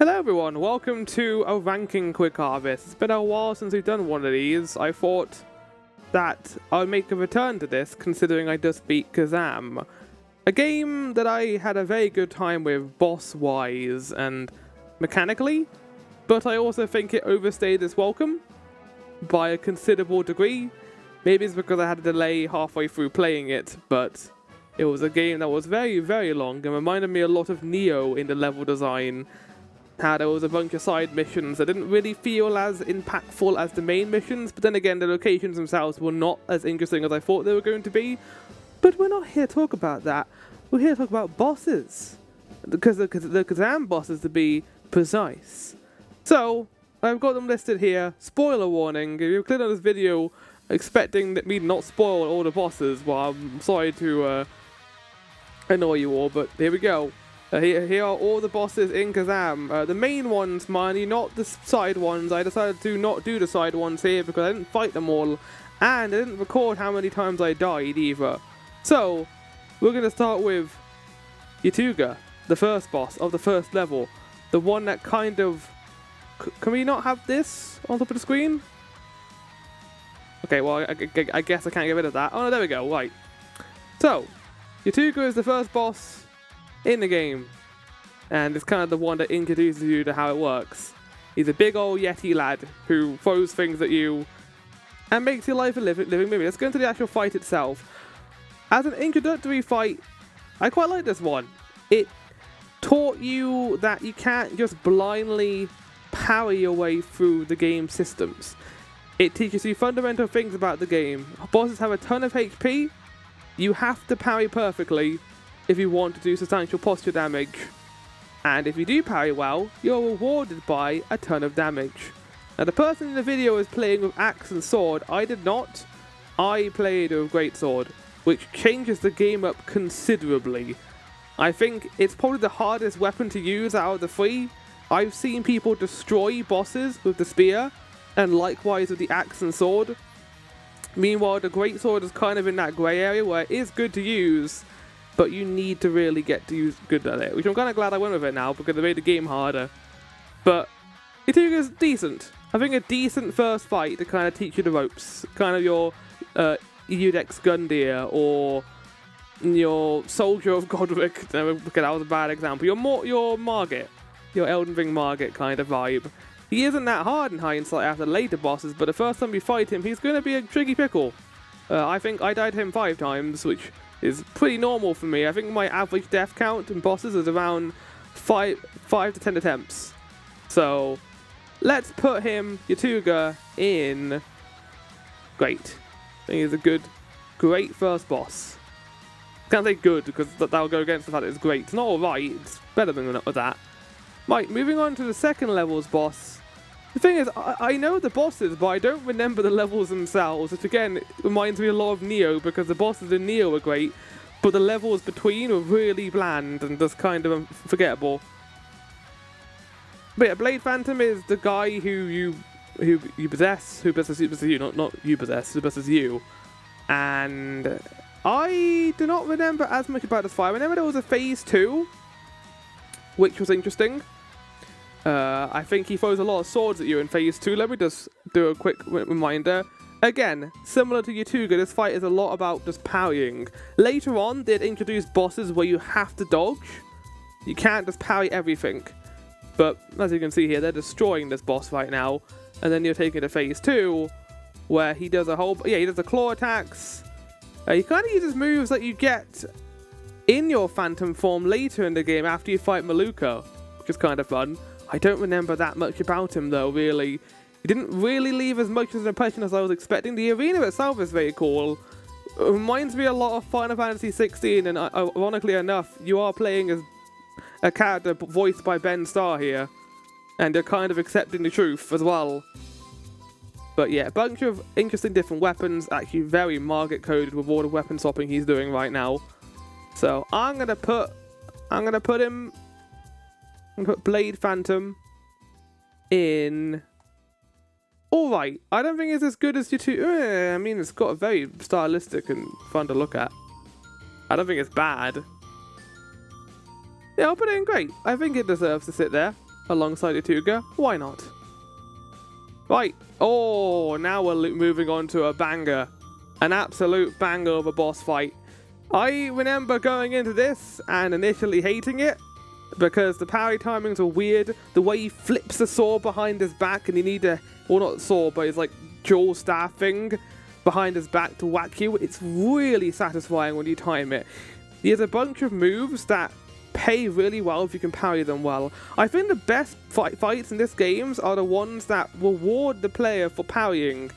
Hello everyone, welcome to a ranking quick harvest. It's been a while since we've done one of these. I thought that I would make a return to this considering I just beat Khazan. A game that I had a very good time with boss-wise and mechanically, but I also think it overstayed its welcome by a considerable degree. Maybe it's because I had a delay halfway through playing it, but it was a game that was very, very long and reminded me a lot of Neo in the level design. How there was a bunch of side missions that didn't really feel as impactful as the main missions, but then again the locations themselves were not as interesting as I thought they were going to be. But we're not here to talk about that, we're here to talk about bosses, because the Khazan bosses to be precise. So, I've got them listed here. Spoiler warning, if you click on this video expecting me to not spoil all the bosses, well, I'm sorry to annoy you all, but here we go. Here are all the bosses in Khazan. The main ones, mind you, not the side ones. I decided to not do the side ones here because I didn't fight them all, and I didn't record how many times I died either. So, we're going to start with Yetuga, the first boss of the first level. The one that kind of... Can we not have this on top of the screen? Okay, well, I guess I can't get rid of that. Oh, no, there we go, right. So, Yetuga is the first boss in the game, and it's kind of the one that introduces you to how it works. He's a big old Yeti lad who throws things at you and makes your life a living movie. Let's go into the actual fight itself. As an introductory fight, I quite like this one. It taught you that you can't just blindly power your way through the game systems. It teaches you fundamental things about the game. Bosses have a ton of HP. You have to parry perfectly if you want to do substantial posture damage, and if you do parry well, you're rewarded by a ton of damage. Now the person in the video is playing with axe and sword. I did not. I played with greatsword, which changes the game up considerably. I think it's probably the hardest weapon to use out of the three. I've seen people destroy bosses with the spear, and likewise with the axe and sword. Meanwhile, the greatsword is kind of in that grey area where it is good to use, but you need to really get to use good at it, which I'm kind of glad I went with it now because it made the game harder. But Yetuga's decent. I think a decent first fight to kind of teach you the ropes. Kind of your Eudex Gundyr or your Soldier of Godric. Because that was a bad example. Your Margit. Your Elden Ring Margit kind of vibe. He isn't that hard in hindsight after later bosses, but the first time you fight him, he's going to be a tricky pickle. I think I died to him 5 times, which is pretty normal for me. I think my average death count in bosses is around 5 to 10 attempts. So let's put him, Yetuga, in great. I think he's a great first boss. Can't say good because that'll go against the fact that it's great. It's not alright, it's better than that. Right, moving on to the second level's boss. The thing is, I know the bosses, but I don't remember the levels themselves, which again reminds me a lot of Neo, because the bosses in Neo were great, but the levels between were really bland and just kind of forgettable. But yeah, Blade Phantom is the guy who possesses you, not you possess, who possesses you. And I do not remember as much about this fight. I remember there was a phase 2, which was interesting. I think he throws a lot of swords at you in phase 2. Let me just do a quick reminder. Again, similar to Yetuga, this fight is a lot about just parrying. Later on, they'd introduce bosses where you have to dodge. You can't just parry everything. But as you can see here, they're destroying this boss right now. And then you're taking to phase 2, where he does he does the claw attacks. He kind of uses moves that you get in your phantom form later in the game after you fight Maluka, which is kind of fun. I don't remember that much about him though, really. He didn't really leave as much as an impression as I was expecting. The arena itself is very cool. It reminds me a lot of Final Fantasy 16, and ironically enough, you are playing as a character voiced by Ben Starr here, and you're kind of accepting the truth as well. But yeah, a bunch of interesting different weapons, actually very Margit coded with all the weapon swapping he's doing right now. So I'm gonna put Blade Phantom in alright. I don't think it's as good as Yetuga. I mean, it's got a very stylistic and fun to look at. I don't think it's bad. Yeah, I'll put it in great. I think it deserves to sit there. alongside Yetuga. Why not? Right. Oh, now we're moving on to a banger. An absolute banger of a boss fight. I remember going into this and initially hating it because the parry timings are weird. The way he flips the sword behind his back and you need a, well, not sword, but it's like dual staff thing behind his back to whack you. It's really satisfying when you time it. He has a bunch of moves that pay really well if you can parry them well. I think the best fights in this game are the ones that reward the player for parrying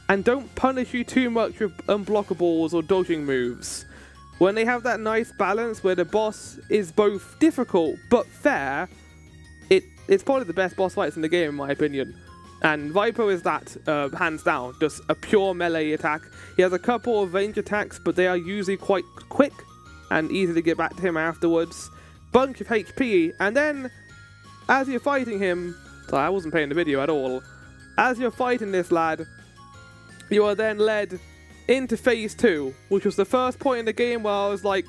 and don't punish you too much with unblockables or dodging moves. When they have that nice balance where the boss is both difficult but fair, it's probably the best boss fights in the game in my opinion. And Viper is that, hands down, just a pure melee attack. He has a couple of range attacks, but they are usually quite quick and easy to get back to him afterwards. Bunch of HP, and then as you're fighting him, sorry, I wasn't playing the video at all. As you're fighting this lad, you are then led into phase 2, which was the first point in the game where I was like,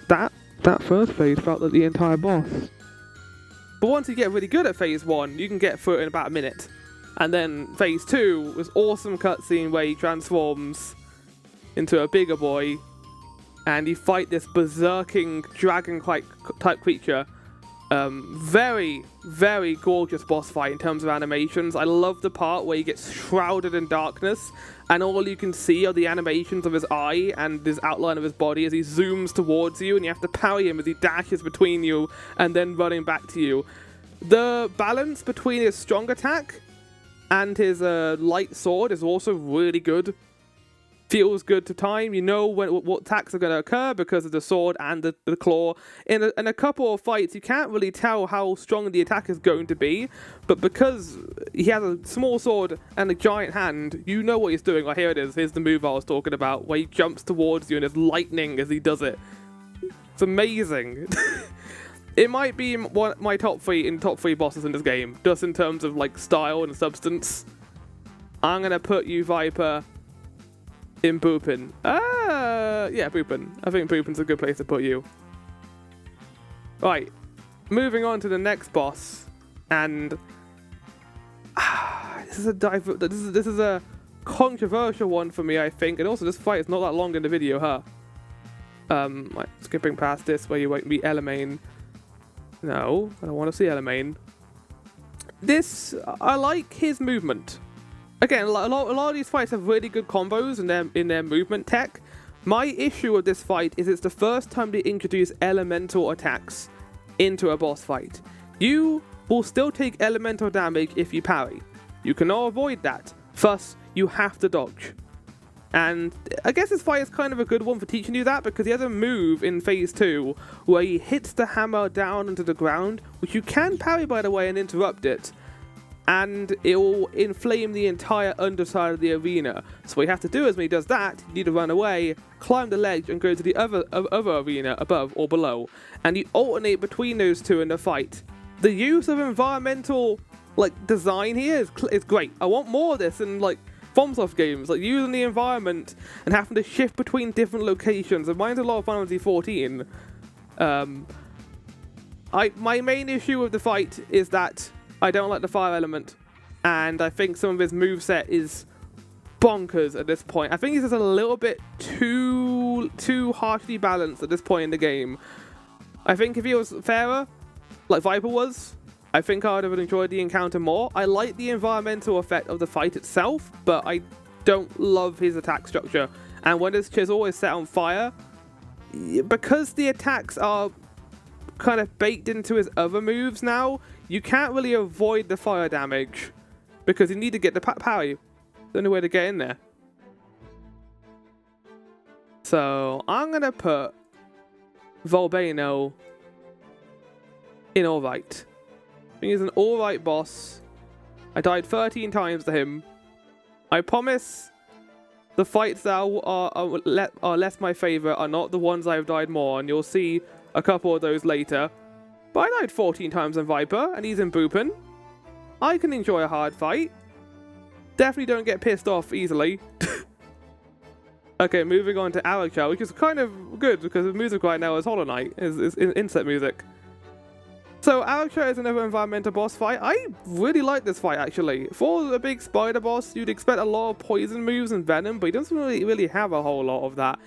that first phase felt like the entire boss. But once you get really good at phase 1, you can get through it in about a minute. And then phase 2 was awesome cutscene where he transforms into a bigger boy and you fight this berserking dragon-type creature. Very, very gorgeous boss fight in terms of animations. I love the part where he gets shrouded in darkness and all you can see are the animations of his eye and his outline of his body as he zooms towards you and you have to parry him as he dashes between you and then running back to you. The balance between his strong attack and his light sword is also really good. Feels good to time. You know what attacks are going to occur because of the sword and the claw. In a couple of fights, you can't really tell how strong the attack is going to be, but because he has a small sword and a giant hand, you know what he's doing. Like, here it is. Here's the move I was talking about, where he jumps towards you and there's lightning as he does it. It's amazing. It might be my top 3 bosses in this game, just in terms of like style and substance. I'm gonna put you, Viper, in Boopin. Yeah, Boopin. I think Boopin's a good place to put you. Right, moving on to the next boss, and this is a controversial one for me, I think, and also this fight is not that long in the video, huh? Right, skipping past this where you won't meet Elamein. No, I don't want to see Elamein. I like his movement. Again, a lot of these fights have really good combos in their movement tech. My issue with this fight is it's the first time they introduce elemental attacks into a boss fight. You will still take elemental damage if you parry. You cannot avoid that. Thus, you have to dodge. And I guess this fight is kind of a good one for teaching you that, because he has a move in phase 2 where he hits the hammer down into the ground, which you can parry by the way and interrupt it. And it will inflame the entire underside of the arena. So what you have to do is when he does that, you need to run away, climb the ledge, and go to the other arena above or below. And you alternate between those two in the fight. The use of environmental design here is great. I want more of this in FromSoft games, like using the environment and having to shift between different locations. It reminds a lot of Final Fantasy 14. My main issue with the fight is that I don't like the fire element, and I think some of his moveset is bonkers at this point. I think he's just a little bit too harshly balanced at this point in the game. I think if he was fairer, like Viper was, I think I would have enjoyed the encounter more. I like the environmental effect of the fight itself, but I don't love his attack structure. And when his chisel is set on fire, because the attacks are kind of baked into his other moves now, you can't really avoid the fire damage because you need to get the parry. The only way to get in there. So I'm gonna put Volbaino in alright. I think he's an alright boss. I died 13 times to him. I promise the fights that are less my favourite are not the ones I've died more on. You'll see a couple of those later. But I died 14 times on Viper, and he's in Boopin. I can enjoy a hard fight. Definitely don't get pissed off easily. Okay, moving on to Aratra, which is kind of good because the music right now is Hollow Knight, is insect music. So Aratra is another environmental boss fight. I really like this fight actually. For a big spider boss, you'd expect a lot of poison moves and venom, but he doesn't really have a whole lot of that.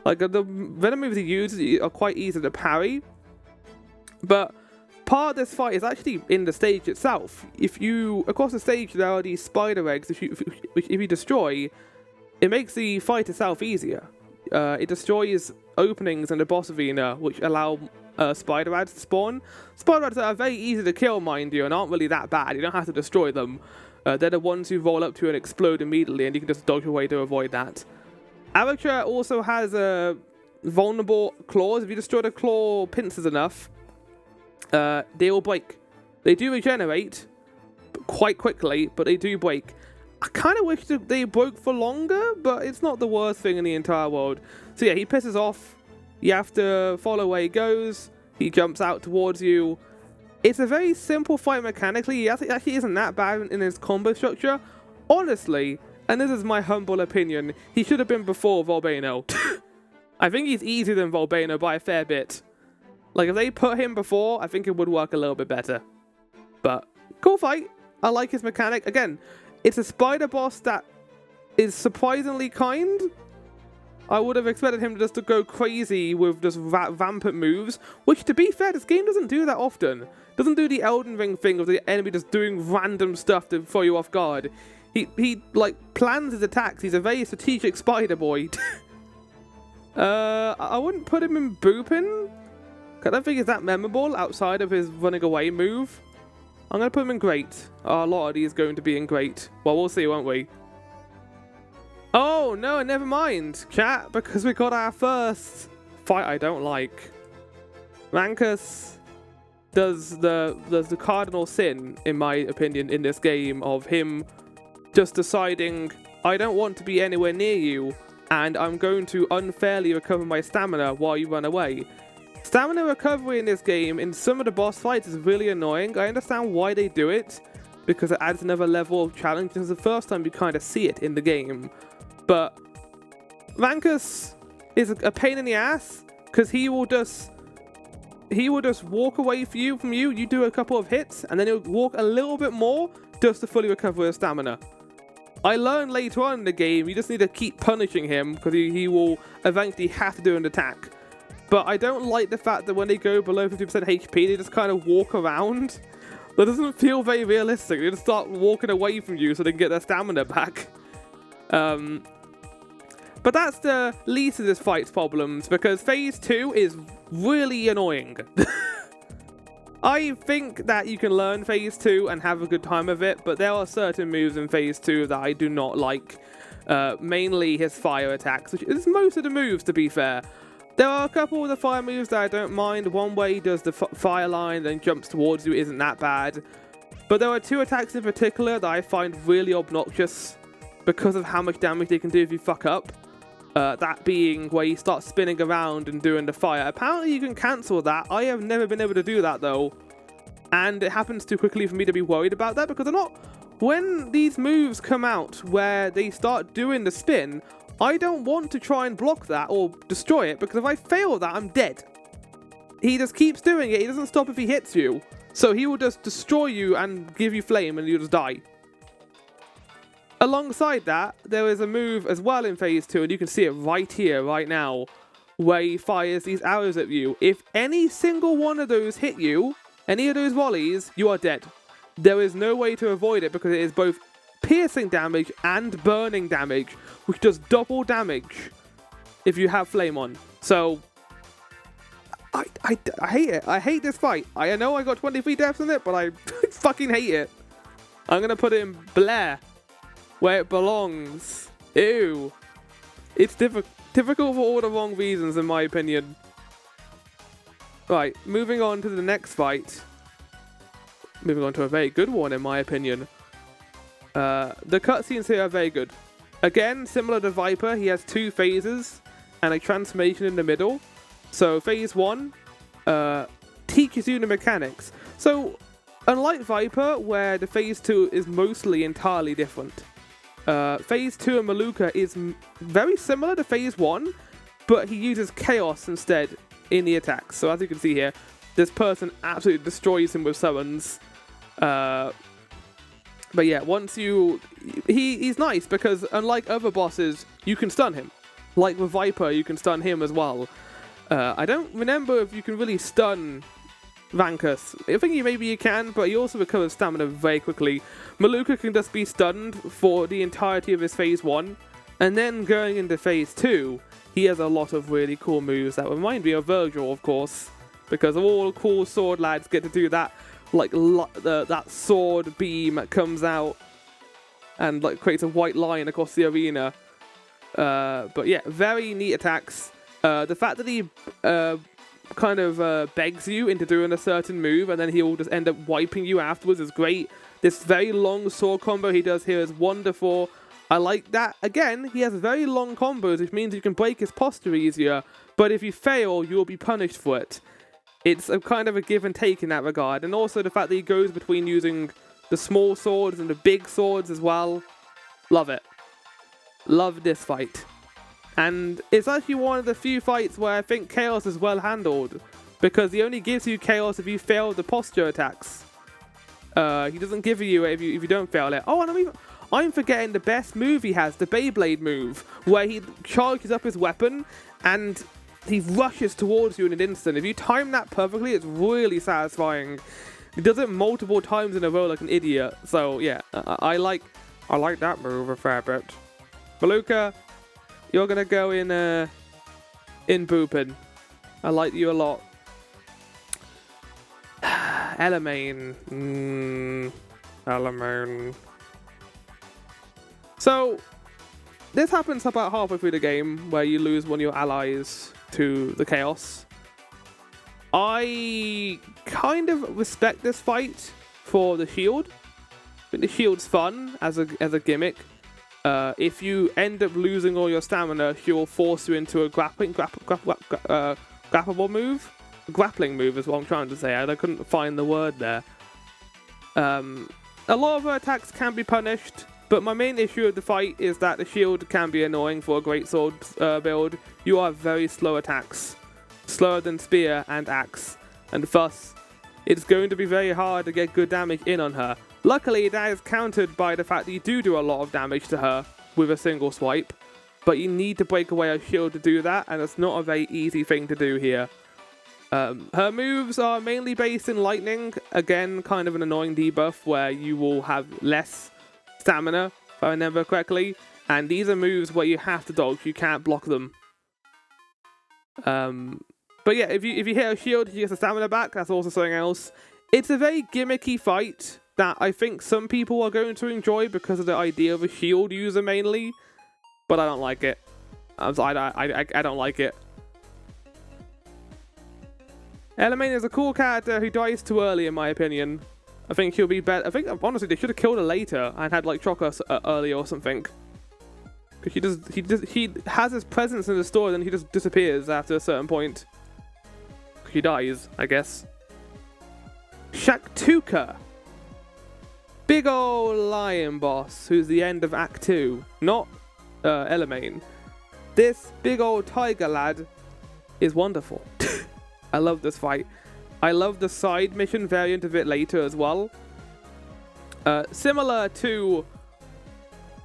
Like the venom moves he uses are quite easy to parry. But part of this fight is actually in the stage itself. If you across the stage there are these spider eggs. If you destroy, it makes the fight itself easier. It destroys openings in the boss arena, which allow spider rats to spawn. Spider rats are very easy to kill, mind you, and aren't really that bad. You don't have to destroy them. They're the ones who roll up to you and explode immediately, and you can just dodge away to avoid that. Aratra also has vulnerable claws. If you destroy the claw pincers enough, they will break. They do regenerate quite quickly, but they do break. I kind of wish that they broke for longer, but it's not the worst thing in the entire world. So yeah, he pisses off. You have to follow where he goes. He jumps out towards you. It's a very simple fight mechanically. He actually isn't that bad in his combo structure. Honestly, and this is my humble opinion, he should have been before Volbaino. I think he's easier than Volbaino by a fair bit. Like, if they put him before, I think it would work a little bit better. But, cool fight. I like his mechanic. Again, it's a spider boss that is surprisingly kind. I would have expected him just to go crazy with just rampant moves, which, to be fair, this game doesn't do that often. Doesn't do the Elden Ring thing of the enemy just doing random stuff to throw you off guard. He like, plans his attacks. He's a very strategic spider boy. I wouldn't put him in Boopin. I don't think it's that memorable outside of his running away move. I'm going to put him in Great. A lot of these are going to be in Great. Well, we'll see, won't we? Oh, no, never mind, chat, because we got our first fight I don't like. Rangkus does the cardinal sin, in my opinion, in this game of him just deciding, I don't want to be anywhere near you, and I'm going to unfairly recover my stamina while you run away. Stamina recovery in this game, in some of the boss fights, is really annoying. I understand why they do it, because it adds another level of challenge. This is the first time you kind of see it in the game. But Rangkus is a pain in the ass, because he will just walk away from you. You do a couple of hits, and then he'll walk a little bit more just to fully recover his stamina. I learned later on in the game, you just need to keep punishing him, because he will eventually have to do an attack. But I don't like the fact that when they go below 50% HP, they just kind of walk around. That doesn't feel very realistic. They just start walking away from you so they can get their stamina back. But that's the least of this fight's problems, because Phase 2 is really annoying. I think that you can learn Phase 2 and have a good time of it, but there are certain moves in Phase 2 that I do not like. Mainly his fire attacks, which is most of the moves, to be fair. There are a couple of the fire moves that I don't mind. One way he does the fire line, then jumps towards you, isn't that bad. But there are two attacks in particular that I find really obnoxious because of how much damage they can do if you fuck up. That being where you start spinning around and doing the fire. Apparently you can cancel that. I have never been able to do that though. And it happens too quickly for me to be worried about that, because when these moves come out where they start doing the spin, I don't want to try and block that or destroy it, because if I fail that, I'm dead. He just keeps doing it. He doesn't stop if he hits you. So he will just destroy you and give you flame and you'll just die. Alongside that, there is a move as well in Phase 2, and you can see it right here, right now, where he fires these arrows at you. If any single one of those hit you, any of those volleys, you are dead. There is no way to avoid it, because it is both piercing damage and burning damage, which does double damage if you have flame on. So I hate it. I hate this fight. I know I got 23 deaths in it, but I fucking hate it. I'm gonna put it in Blair, where it belongs. Ew. It's difficult for all the wrong reasons, in my opinion. Right, moving on to the next fight. Moving on to a very good one, in my opinion. The cutscenes here are very good. Again, similar to Viper, he has two phases and a transformation in the middle. So Phase 1 teaches you the mechanics. So unlike Viper, where the Phase 2 is mostly entirely different, Phase 2 and Maluka is very similar to Phase 1, but he uses Chaos instead in the attacks. So as you can see here, this person absolutely destroys him with summons. But yeah, once you... He's nice because unlike other bosses, you can stun him. Like with Viper, you can stun him as well. I don't remember if you can really stun Rangkus. I think maybe you can, but he also recovers stamina very quickly. Maluka can just be stunned for the entirety of his phase 1. And then going into phase 2, he has a lot of really cool moves that remind me of Virgil, of course. Because all cool sword lads get to do that, like that sword beam that comes out and like creates a white line across the arena. But yeah, very neat attacks. The fact that he kind of begs you into doing a certain move and then he'll just end up wiping you afterwards is great. This very long sword combo he does here is wonderful. I like that. Again, he has very long combos, which means you can break his posture easier, but if you fail, you will be punished for it. It's a kind of a give and take in that regard, and also the fact that he goes between using the small swords and the big swords as well. Love it. Love this fight. And it's actually one of the few fights where I think Chaos is well handled, because he only gives you Chaos if you fail the posture attacks. He doesn't give you it if you don't fail it. Oh, and I'm forgetting the best move he has, the Beyblade move, where he charges up his weapon and he rushes towards you in an instant. If you time that perfectly, it's really satisfying. He does it multiple times in a row like an idiot. So yeah, I like that move a fair bit. Maluka, you're gonna go in booping. I like you a lot. Elamein. Elamein. So, this happens about halfway through the game, where you lose one of your allies to the Chaos. I kind of respect this fight for the shield. I think the shield's fun as a gimmick. If you end up losing all your stamina, she'll force you into a grappling move. Grappling move is what I'm trying to say. I couldn't find the word there. A lot of her attacks can be punished, but my main issue of the fight is that the shield can be annoying for a great sword build. You are very slow attacks. Slower than spear and axe. And thus, it's going to be very hard to get good damage in on her. Luckily, that is countered by the fact that you do a lot of damage to her with a single swipe. But you need to break away her shield to do that, and it's not a very easy thing to do here. Her moves are mainly based in lightning. Again, kind of an annoying debuff where you will have less stamina, if I remember correctly. And these are moves where you have to dodge, you can't block them. But yeah, if you hit her shield, she gets the stamina back. That's also something else. It's a very gimmicky fight that I think some people are going to enjoy because of the idea of a shield user mainly. But I don't like it. I don't like it. Elamein is a cool character who dies too early, in my opinion. I think she'll be better. I think, honestly, they should have killed her later and had, like, Trokka earlier or something. Because he has his presence in the story, then he just disappears after a certain point. He dies, I guess. Shactuka. Big ol' lion boss, who's the end of Act 2. Not Elamein. This big old tiger lad is wonderful. I love this fight. I love the side mission variant of it later as well. Similar to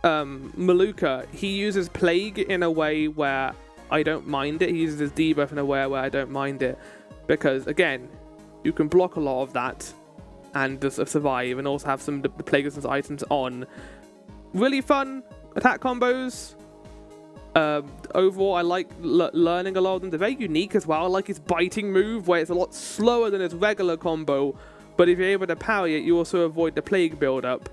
Maluka, he uses Plague in a way where I don't mind it. He uses his debuff in a way where I don't mind it. Because, again, you can block a lot of that and just survive and also have some of the Plague Resistance items on. Really fun attack combos. Overall, I like learning a lot of them. They're very unique as well. I like his biting move, where it's a lot slower than his regular combo, but if you're able to parry it, you also avoid the plague build-up.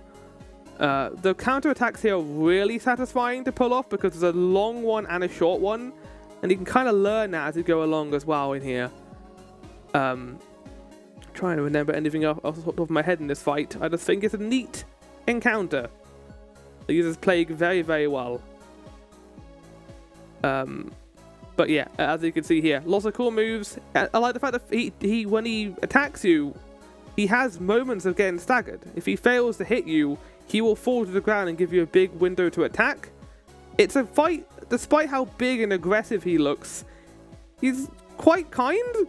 The counter-attacks here are really satisfying to pull off, because there's a long one and a short one, and you can kind of learn that as you go along as well in here. Trying to remember anything off the top of my head in this fight. I just think it's a neat encounter. It uses Plague very, very well. But yeah, as you can see here, lots of cool moves. I like the fact that he when he attacks you, he has moments of getting staggered. If he fails to hit you, he will fall to the ground and give you a big window to attack. It's a fight, despite how big and aggressive he looks, he's quite kind.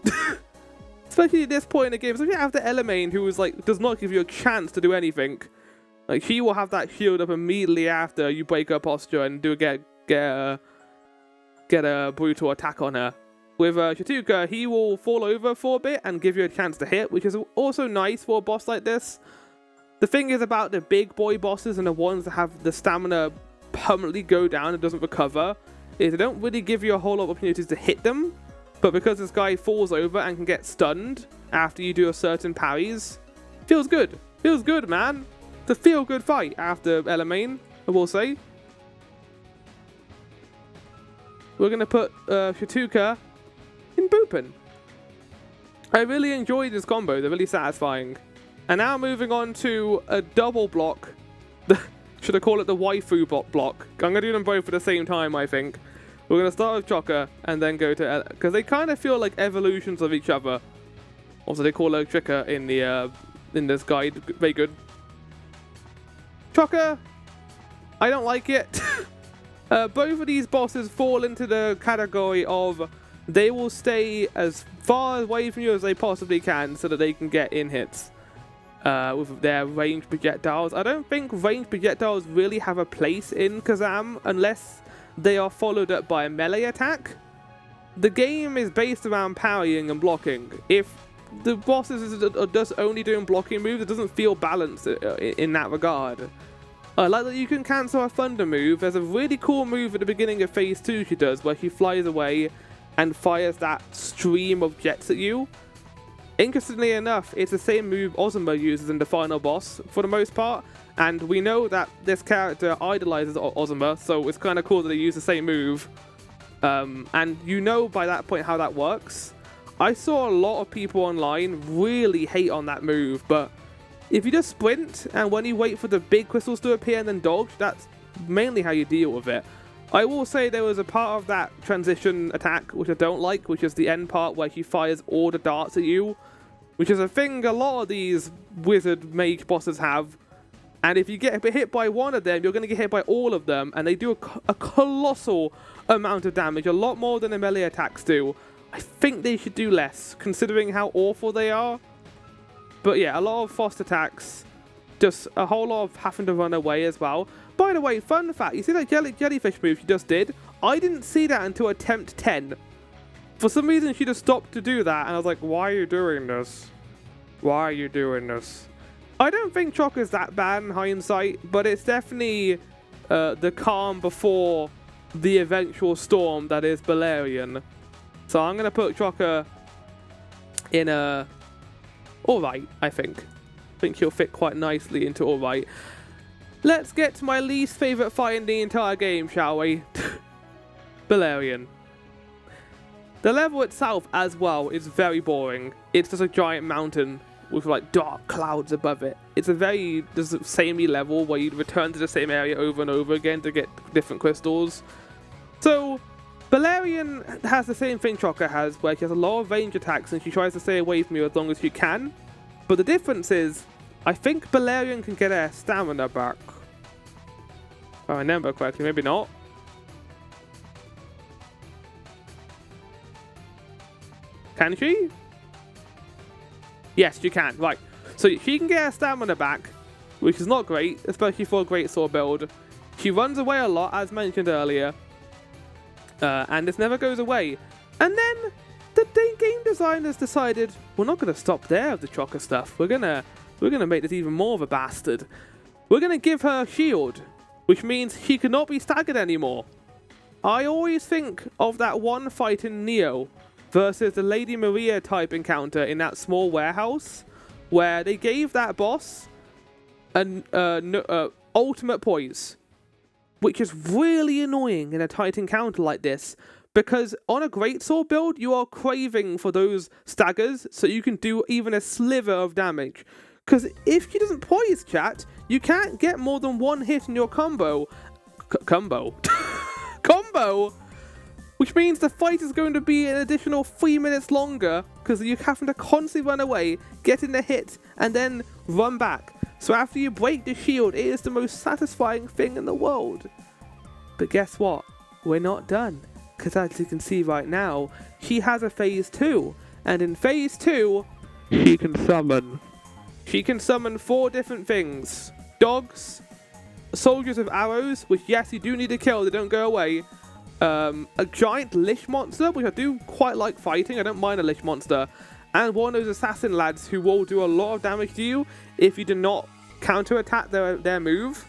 Especially at this point in the game, especially after Elamein, who is like does not give you a chance to do anything. Like she will have that shield up immediately after you break her posture and get a brutal attack on her. With Shactuka, he will fall over for a bit and give you a chance to hit, which is also nice for a boss like this. The thing is about the big boy bosses and the ones that have the stamina permanently go down and doesn't recover, is they don't really give you a whole lot of opportunities to hit them. But because this guy falls over and can get stunned after you do a certain parries, feels good. Feels good, man. It's a feel-good fight after Elamein, I will say. We're going to put Shactuka in Boopin. I really enjoyed this combo. They're really satisfying. And now moving on to a double block. Should I call it the waifu block? I'm going to do them both at the same time, I think. We're going to start with Trokka and then go to... because they kind of feel like evolutions of each other. Also, they call her Trokka in this guide. Very good. Trokka, I don't like it. Both of these bosses fall into the category of they will stay as far away from you as they possibly can so that they can get in hits with their ranged projectiles. I don't think ranged projectiles really have a place in Khazan unless they are followed up by a melee attack. The game is based around parrying and blocking. If the bosses are just only doing blocking moves, it doesn't feel balanced in that regard. I like that you can cancel a thunder move. There's a really cool move at the beginning of phase 2 she does where she flies away and fires that stream of jets at you. Interestingly enough, it's the same move Ozma uses in the final boss for the most part, and we know that this character idolizes Ozma, so it's kind of cool that they use the same move. And you know by that point how that works. I saw a lot of people online really hate on that move, but if you just sprint and when you wait for the big crystals to appear and then dodge, that's mainly how you deal with it. I will say there was a part of that transition attack which I don't like, which is the end part where he fires all the darts at you, which is a thing a lot of these wizard mage bosses have. And if you get hit by one of them, you're going to get hit by all of them, and they do a colossal amount of damage, a lot more than the melee attacks do. I think they should do less, considering how awful they are. But yeah, a lot of frost attacks, just a whole lot of having to run away as well. By the way, fun fact, you see that jellyfish move she just did? I didn't see that until attempt 10. For some reason, she just stopped to do that, and I was like, why are you doing this? Why are you doing this? I don't think Trokka is that bad in hindsight, but it's definitely the calm before the eventual storm that is Bellerian. So I'm going to put Trokka in a alright, I think. I think he'll fit quite nicely into alright. Let's get to my least favourite fight in the entire game, shall we? Bellerian. The level itself as well is very boring. It's just a giant mountain with like dark clouds above it. It's a very samey level where you return to the same area over and over again to get different crystals. So Bellerian has the same thing Trokka has, where she has a lot of range attacks and she tries to stay away from you as long as she can. But the difference is, I think Bellerian can get her stamina back. If I remember correctly, maybe not. Can she? Yes, you can. Right. So she can get her stamina back, which is not great, especially for a great sword build. She runs away a lot, as mentioned earlier. And this never goes away. And then the game designers decided, we're not going to stop there with the Trokka stuff. We're gonna make this even more of a bastard. We're gonna give her a shield, which means she cannot be staggered anymore. I always think of that one fight in Neo versus the Lady Maria type encounter in that small warehouse, where they gave that boss an ultimate poise, which is really annoying in a tight encounter like this, because on a greatsword build, you are craving for those staggers so you can do even a sliver of damage. Because if she doesn't poise, chat, you can't get more than one hit in your combo. Combo? Which means the fight is going to be an additional 3 minutes longer because you're having to constantly run away, get in the hit, and then run back. So after you break the shield, it is the most satisfying thing in the world. But guess what? We're not done. Because as you can see right now, she has a phase 2. And in phase 2, she can summon. She can summon 4 different things. Dogs, soldiers with arrows, which yes, you do need to kill, they don't go away. A giant lich monster, which I do quite like fighting, I don't mind a lich monster. And one of those assassin lads who will do a lot of damage to you if you do not counter-attack their move.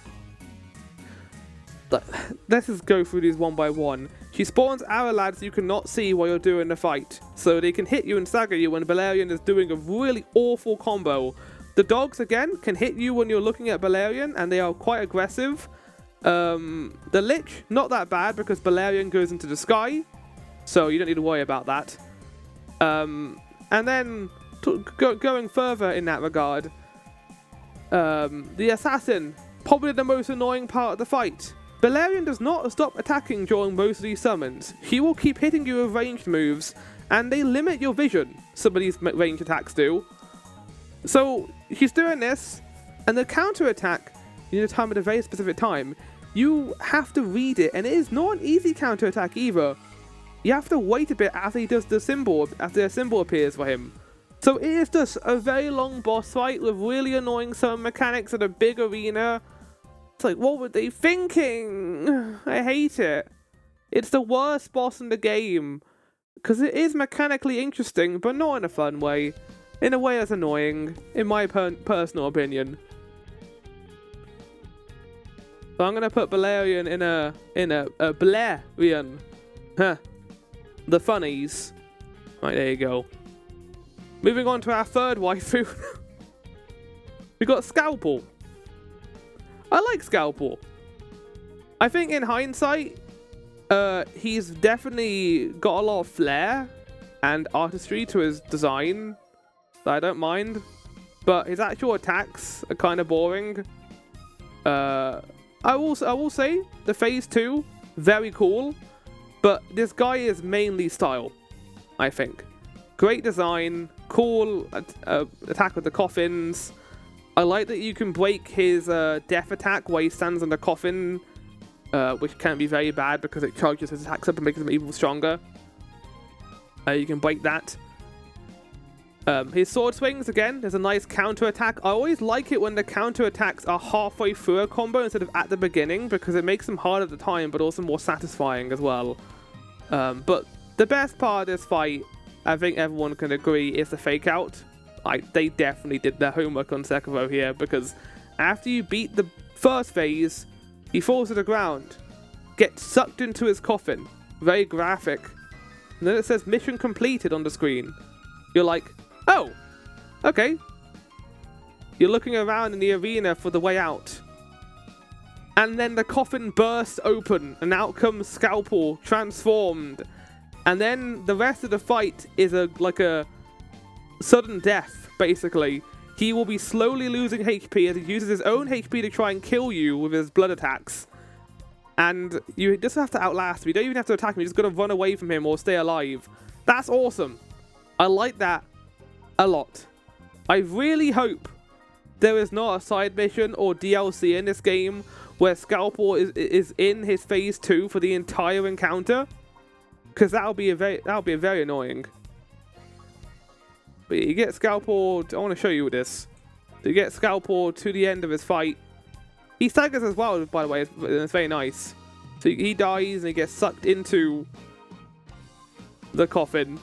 Let's just go through these one by one. She spawns arrow lads you cannot see while you're doing the fight, so they can hit you and stagger you when Bellerian is doing a really awful combo. The dogs, again, can hit you when you're looking at Bellerian, and they are quite aggressive. The lich, not that bad, because Bellerian goes into the sky, so you don't need to worry about that. And then, going further in that regard, the assassin, probably the most annoying part of the fight. Bellerian does not stop attacking during most of these summons. He will keep hitting you with ranged moves, and they limit your vision, some of these ranged attacks do. So, he's doing this, and the counter-attack, you need to time at a very specific time. You have to read it, and it is not an easy counter-attack either. You have to wait a bit after he does the symbol, after the symbol appears for him. So it is just a very long boss fight with really annoying summon mechanics in a big arena. It's like, what were they thinking? I hate it. It's the worst boss in the game. Because it is mechanically interesting, but not in a fun way. In a way that's annoying, in my personal opinion. So I'm gonna put Bellerian in a Bellerian. Huh. The funnies. Right, there you go. Moving on to our third waifu. We got Skalpel. I like Skalpel. I think in hindsight, he's definitely got a lot of flair and artistry to his design that I don't mind, but his actual attacks are kind of boring. I will say the phase 2, very cool, but this guy is mainly style, I think. Great design, cool attack with the coffins. I like that you can break his death attack where he stands on the coffin, which can be very bad because it charges his attacks up and makes him even stronger. You can break that. His sword swings, again, there's a nice counter attack. I always like it when the counter attacks are halfway through a combo instead of at the beginning, because it makes them hard at the time, but also more satisfying as well. But the best part of this fight, I think everyone can agree, is the fake out. They definitely did their homework on Sekiro here, because after you beat the first phase, he falls to the ground, gets sucked into his coffin. Very graphic. And then it says mission completed on the screen. You're like, oh, okay. You're looking around in the arena for the way out. And then the coffin bursts open, and out comes Skalpel transformed. And then the rest of the fight is like a sudden death, basically. He will be slowly losing HP as he uses his own HP to try and kill you with his blood attacks. And you just have to outlast him. You don't even have to attack him. You're just going to run away from him or stay alive. That's awesome. I like that a lot. I really hope there is not a side mission or DLC in this game where Skalpel is in his phase 2 for the entire encounter. Because that'll be very annoying. But you get Skalpel. I want to show you this. You get Skalpel to the end of his fight. He staggers as well, by the way. It's very nice. So he dies and he gets sucked into the coffin.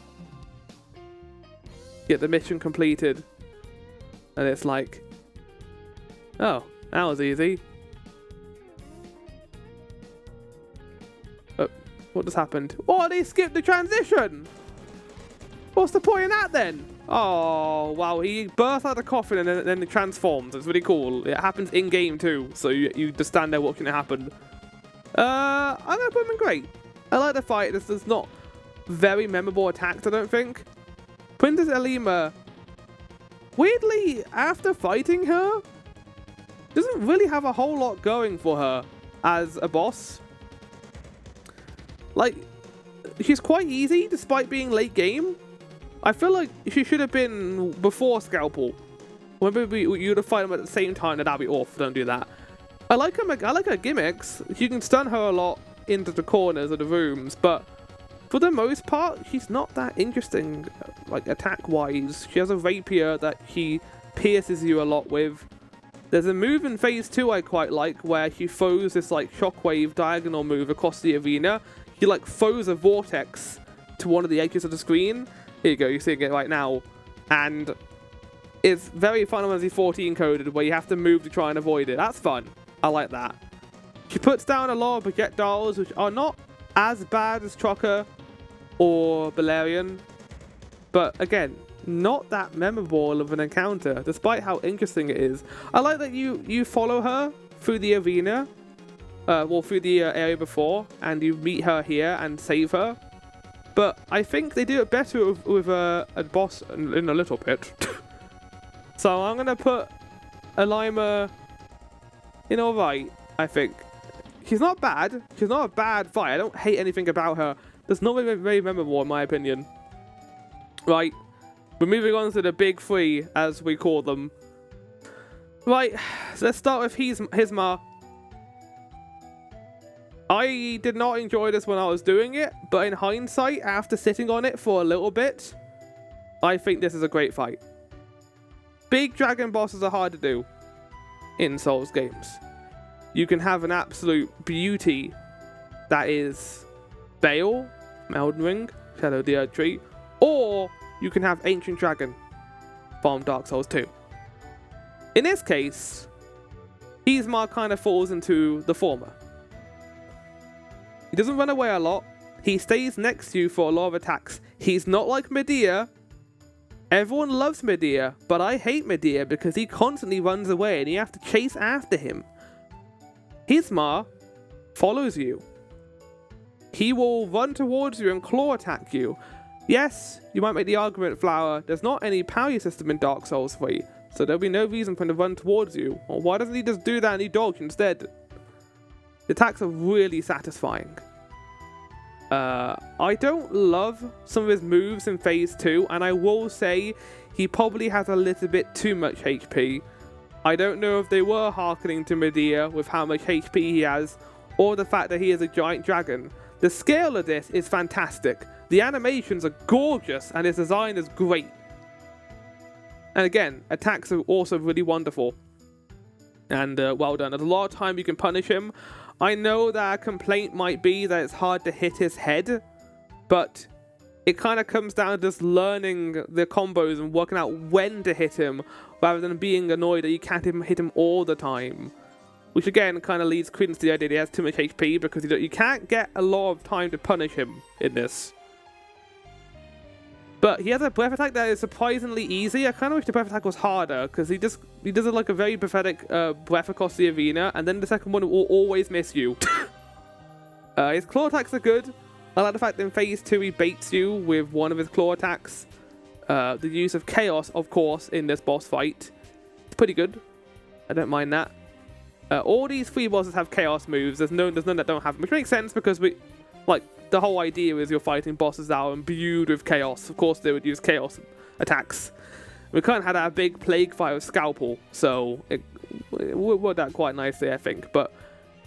Get the mission completed. And it's like, oh, that was easy. What just happened? Oh, they skipped the transition! What's the point in that then? Oh, wow, he bursts out of the coffin and then it transforms. It's really cool. It happens in-game too, so you just stand there watching it happen. I'm gonna put him in great. I like the fight. There's not very memorable attacks, I don't think. Princess Ilyma, weirdly, after fighting her, doesn't really have a whole lot going for her as a boss. Like, she's quite easy despite being late game. I feel like she should have been before Skalpel. Or maybe you'd have fight them at the same time, and that'd be off. Don't do that. I like her gimmicks. You can stun her a lot into the corners of the rooms, but for the most part, she's not that interesting, like attack-wise. She has a rapier that she pierces you a lot with. There's a move in phase 2 I quite like, where she throws this like shockwave diagonal move across the arena. She like throws a vortex to one of the edges of the screen. Here you go, you're seeing it right now. And it's very Final Fantasy 14 coded, where you have to move to try and avoid it. That's fun. I like that. She puts down a lot of projectiles, which are not as bad as Trokka or Bellerian, but again, not that memorable of an encounter, despite how interesting it is. I like that you follow her through the arena, well, through the area before, and you meet her here and save her. But I think they do it better with a boss in a little bit. So I'm gonna put Ilyma in alright, I think. She's not bad. She's not a bad fight. I don't hate anything about her. It's not very memorable in my opinion. Right. We're moving on to the big three, as we call them. Right. So let's start with Hismar. I did not enjoy this when I was doing it, but in hindsight, after sitting on it for a little bit, I think this is a great fight. Big dragon bosses are hard to do in Souls games. You can have an absolute beauty that is Bale, Elden Ring, Shadow of the Earth Tree, or you can have Ancient Dragon from Dark Souls 2. In this case, Hismar kind of falls into the former. He doesn't run away a lot. He stays next to you for a lot of attacks. He's not like Medea. Everyone loves Medea, but I hate Medea because he constantly runs away and you have to chase after him. Hismar follows you. He will run towards you and claw attack you. Yes, you might make the argument, Flower, there's not any parry system in Dark Souls 3, so there'll be no reason for him to run towards you. Or why doesn't he just do that and he dodge instead? The attacks are really satisfying. I don't love some of his moves in phase 2, and I will say he probably has a little bit too much HP. I don't know if they were hearkening to Medea with how much HP he has, or the fact that he is a giant dragon. The scale of this is fantastic. The animations are gorgeous, and his design is great. And again, attacks are also really wonderful. And well done. There's a lot of time you can punish him. I know that a complaint might be that it's hard to hit his head, but it kind of comes down to just learning the combos and working out when to hit him, rather than being annoyed that you can't hit him all the time. Which again kind of leads credence to the idea that he has too much HP, because you can't get a lot of time to punish him in this. But he has a breath attack that is surprisingly easy. I kind of wish the breath attack was harder, because he does it like a very pathetic breath across the arena, and then the second one will always miss you. His claw attacks are good. I like the fact that in phase 2 he baits you with one of his claw attacks. The use of chaos, of course, in this boss fight. It's pretty good. I don't mind that. All these 3 bosses have chaos moves. There's none that don't have them, which makes sense because the whole idea is you're fighting bosses that are imbued with chaos. Of course, they would use chaos attacks. We kind of had a big plague fight with Skalpel, so it worked out quite nicely, I think. But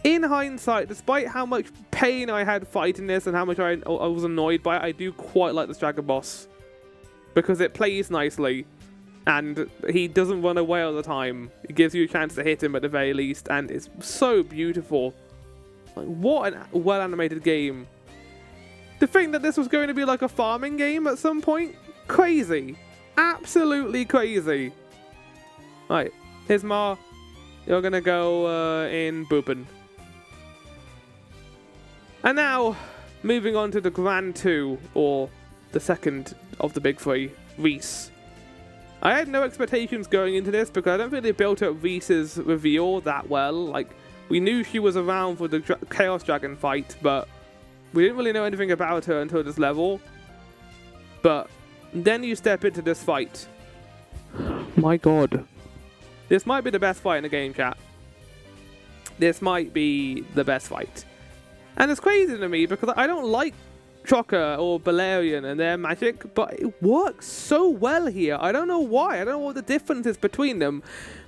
in hindsight, despite how much pain I had fighting this and how much I was annoyed by it, I do quite like this dragon boss, because it plays nicely and he doesn't run away all the time. It gives you a chance to hit him at the very least, and it's so beautiful. Like, what a well-animated game. To think that this was going to be like a farming game at some point? Crazy. Absolutely crazy. Right, Hismar, you're gonna go in Boopin. And now, moving on to the Grand 2, or the second of the big 3, Reese. I had no expectations going into this because I don't think they built up Reese's reveal that well. Like, we knew she was around for the Chaos Dragon fight, but we didn't really know anything about her until this level. But then you step into this fight. My god. This might be the best fight in the game, chat. This might be the best fight. And it's crazy to me because I don't like Trokka or Bellerian and their magic, but it works so well here. I don't know why. I don't know what the difference is between them.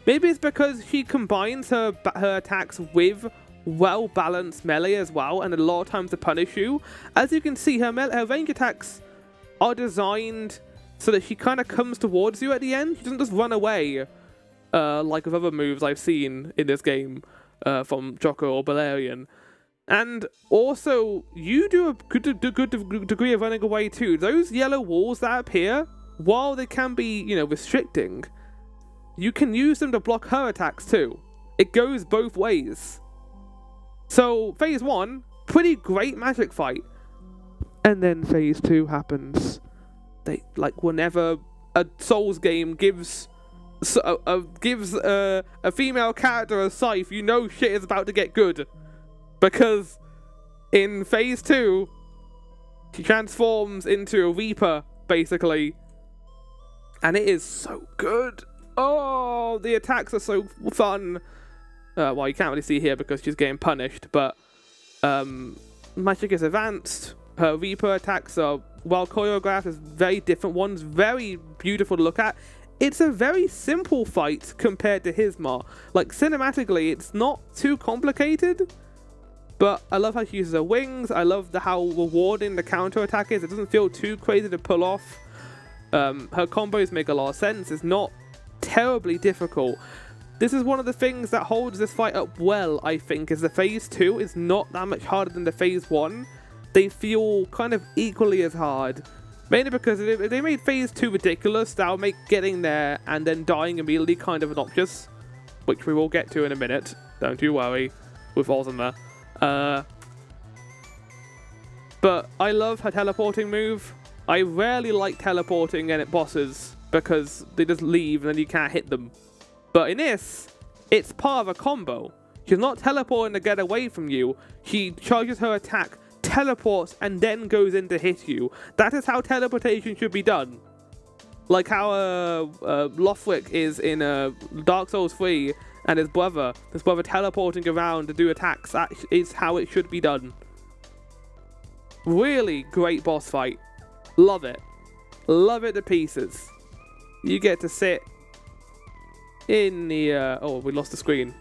Maybe it's because she combines her attacks with well-balanced melee as well, and a lot of times to punish you. As you can see, her range attacks are designed so that she kind of comes towards you at the end. She doesn't just run away like with other moves I've seen in this game from Trokka or Bellerian. And also, you do a good degree of running away too. Those yellow walls that appear, while they can be, you know, restricting, you can use them to block her attacks too. It goes both ways. So, phase 1, pretty great magic fight. And then phase 2 happens. Like, whenever a Souls game gives a female character a scythe, you know shit is about to get good. Because in phase 2, she transforms into a Reaper, basically. And it is so good. Oh, the attacks are so fun. Well, you can't really see here because she's getting punished, but magic is advanced. Her Reaper attacks are well choreographed. There's very different ones, very beautiful to look at. It's a very simple fight compared to Hismar. Like, cinematically, it's not too complicated, but I love how she uses her wings. I love how rewarding the counter attack is. It doesn't feel too crazy to pull off. Her combos make a lot of sense. It's not terribly difficult. This is one of the things that holds this fight up well, I think, is the phase 2 is not that much harder than the phase 1. They feel kind of equally as hard. Mainly because if they made phase 2 ridiculous, that'll make getting there and then dying immediately kind of obnoxious. Which we will get to in a minute. Don't you worry. With Ozma. But I love her teleporting move. I rarely like teleporting at bosses because they just leave and then you can't hit them. But in this, it's part of a combo. She's not teleporting to get away from you. She charges her attack, teleports, and then goes in to hit you. That is how teleportation should be done. Like how Lothric is in Dark Souls 3 and his brother teleporting around to do attacks. That is how it should be done. Really great boss fight. Love it. Love it to pieces. You get to sit in the... oh, we lost the screen.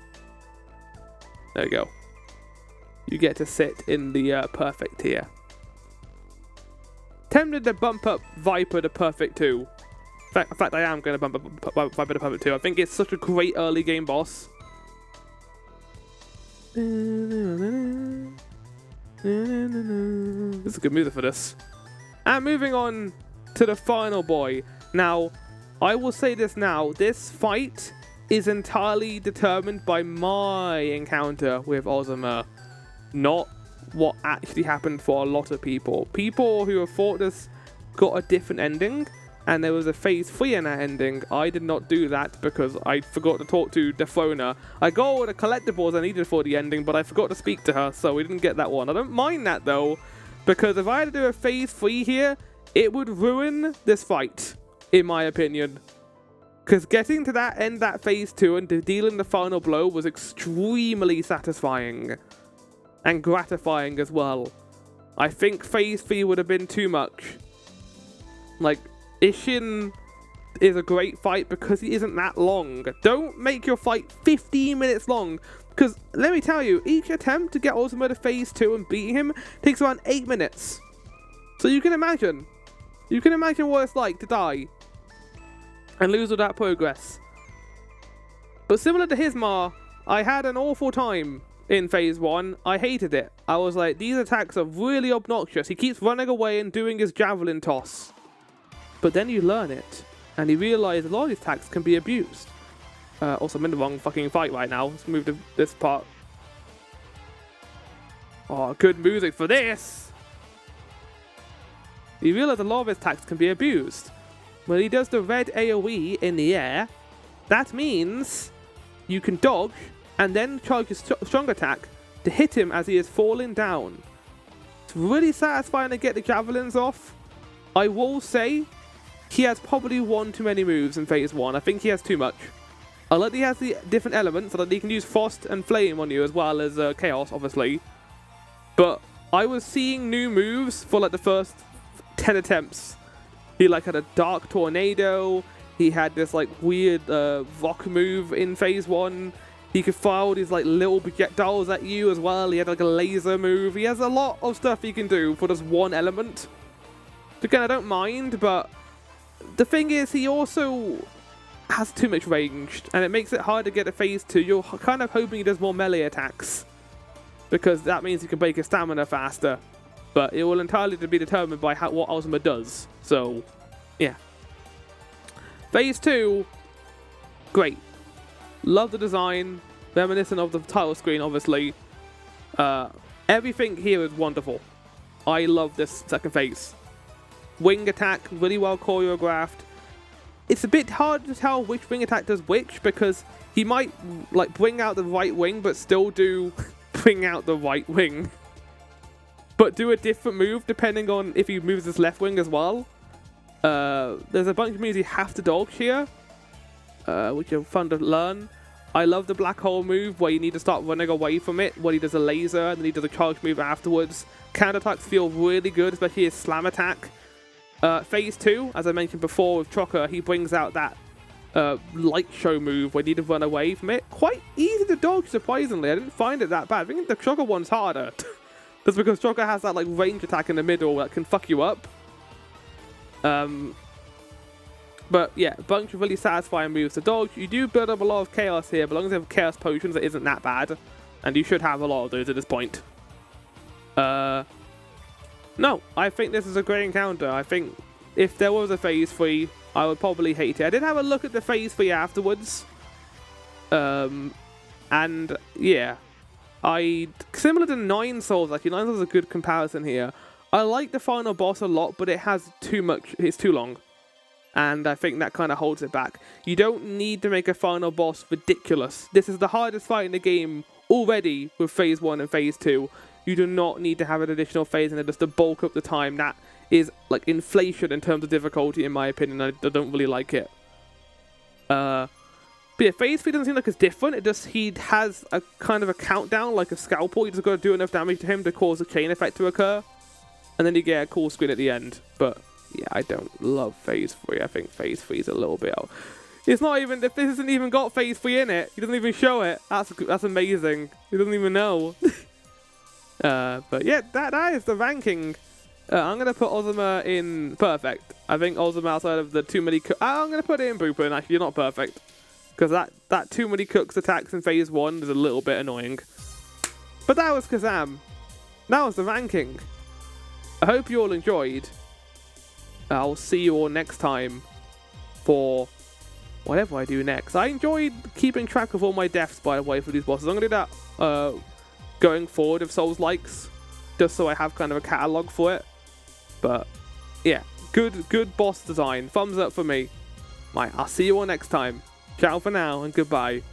There we go. You get to sit in the perfect tier. Tempted to bump up Viper to perfect 2. In fact, I am going to bump up Viper to perfect 2. I think it's such a great early game boss. This is a good music for this. And moving on to the final boy. Now, I will say this now. This fight is entirely determined by my encounter with Ozma. Not what actually happened for a lot of people. People who have thought this got a different ending, and there was a phase 3 in that ending. I did not do that because I forgot to talk to Defona. I got all the collectibles I needed for the ending, but I forgot to speak to her, so we didn't get that one. I don't mind that though, because if I had to do a phase 3 here, it would ruin this fight, in my opinion. Because getting to that end, that phase 2, and dealing the final blow was extremely satisfying. And gratifying as well. I think phase 3 would have been too much. Like, Ishin is a great fight because he isn't that long. Don't make your fight 15 minutes long. Because, let me tell you, each attempt to get Ozma to phase 2 and beat him takes around 8 minutes. So you can imagine. You can imagine what it's like to die. And lose all that progress. But similar to Hismar, I had an awful time in phase 1. I hated it. I was like, these attacks are really obnoxious. He keeps running away and doing his javelin toss. But then you learn it. And you realize a lot of these attacks can be abused. Also, I'm in the wrong fucking fight right now. Let's move to this part. Oh, good music for this! You realize a lot of his attacks can be abused. When he does the red AoE in the air, that means you can dodge and then charge a strong attack to hit him as he is falling down. It's really satisfying to get the javelins off. I will say, he has probably one too many moves in phase 1. I think he has too much. I like that he has the different elements, so that he can use Frost and Flame on you as well as Chaos, obviously. But I was seeing new moves for like the first 10 attempts. He like had a Dark Tornado. He had this like weird rock move in phase 1. He could fire all these like little projectiles at you as well. He had like a laser move. He has a lot of stuff he can do for just one element. Again, I don't mind, but the thing is, he also has too much range, and it makes it hard to get to phase 2. You're kind of hoping he does more melee attacks, because that means he can break his stamina faster. But it will entirely be determined by what Ozma does. So, yeah. Phase 2, great. Love the design, reminiscent of the title screen, obviously. Everything here is wonderful. I love this second phase. Wing attack, really well choreographed. It's a bit hard to tell which wing attack does which, because he might like bring out the right wing, but still do bring out the right wing. But do a different move depending on if he moves his left wing as well. There's a bunch of moves you have to dodge here, which are fun to learn. I love the black hole move where you need to start running away from it when he does a laser and then he does a charge move afterwards. Counterattacks feel really good, especially his slam attack. Phase 2, as I mentioned before with Trokka, he brings out that light show move where you need to run away from it. Quite easy to dodge, surprisingly. I didn't find it that bad. I think the Trokka one's harder. That's because Trokka has that like range attack in the middle that can fuck you up. But yeah, a bunch of really satisfying moves to dodge. You do build up a lot of chaos here, but as long as you have chaos potions, it isn't that bad. And you should have a lot of those at this point. No, I think this is a great encounter. I think if there was a phase 3, I would probably hate it. I did have a look at the phase 3 afterwards. And yeah, similar to 9 Souls, actually. 9 Souls is a good comparison here. I like the final boss a lot, but it has too much. It's too long. And I think that kind of holds it back. You don't need to make a final boss ridiculous. This is the hardest fight in the game already with phase 1 and phase 2. You do not need to have an additional phase in it just to bulk up the time. That is like inflation in terms of difficulty, in my opinion. I don't really like it. But yeah, phase 3 doesn't seem like it's different. It just, he has a kind of a countdown, like a Skalpel. You just got to do enough damage to him to cause a chain effect to occur. And then you get a cool screen at the end. But yeah, I don't love phase 3. I think phase 3 is a little bit out. It's not even, if this hasn't even got phase 3 in it, he doesn't even show it. That's amazing. He doesn't even know. But yeah, that is the ranking. I'm going to put Ozma in perfect. I think Ozma outside of the too many I'm going to put it in Booper, actually, not perfect. Because that too many cooks attacks in phase 1 is a little bit annoying. But that was Khazan. That was the ranking. I hope you all enjoyed. I'll see you all next time for whatever I do next. I enjoyed keeping track of all my deaths, by the way, for these bosses. I'm going to do that going forward if Souls likes, just so I have kind of a catalogue for it. But yeah, good boss design. Thumbs up for me. Right, I'll see you all next time. Ciao for now and goodbye.